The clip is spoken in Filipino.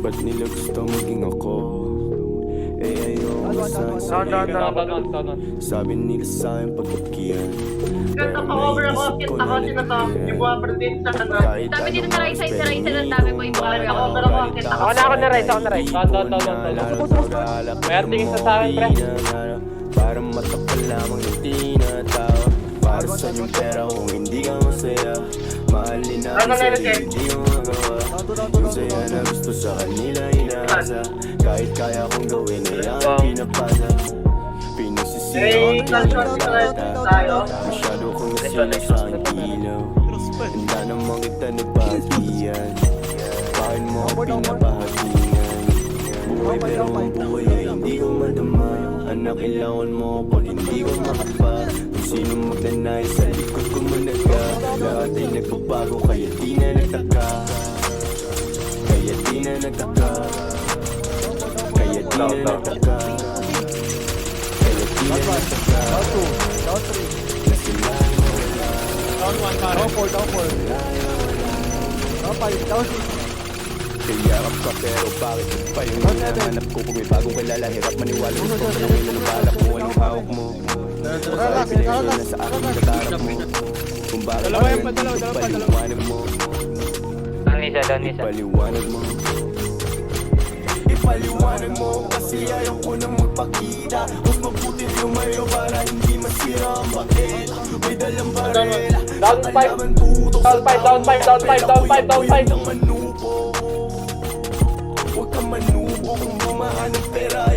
Ba't nila gusto maging ako? Eh ayaw sana sabi nila sa'kin pagkakiyan. Ganto ka over ako, kita ko sinatapos yung mga pretend sa ano. Dami dito na right side, sa right side ang dami mo yung mga Ako, pero ako, kita ko. Ako na right. Kaya tingin sa akin, pre. Para matakal lamang ng tinatawa. Para sa yung pera kung hindi ka masaya. Mahalin na Ano na rin, hindi ko magawa. Yung saya na gusto sa kanila inaasa. Kahit kaya kong gawin ay ang pinapasa. Pinasisiyaw tayo. masyado kong nasila sa aking ilaw. Handa namang kita nagbahagian. Bakit mo ako pinabahagian? Buhay pero ang buhay ay hindi ko madama. Anak kailangan mo pag hindi ko makapa. Kung sino magnanay sa likod ko managa. Lahat ay nagbabago kaya di na nagtaka. Kaya di na nagtaka. Kaya di na nagtaka. Kaya di na nagtaka. Nasilahan mo wala. Kayarap ka pero bakit pa yung hinahanap ko? Kung may bagong kilala, hirap maniwala. Gusto ko tanongin na ng balak mo, anong hawak mo? Bakit pinasyon na sa aking katarap mo? Kung bakit ipaliwanag mo? Ipaliwanag mo. Ipaliwanag mo kasi ayaw ko nang magpakita. Mas mabuti lumayo para hindi masira ang bakit. May dalang barela Down 5. Huwag kang manubo kung bumaan ng pera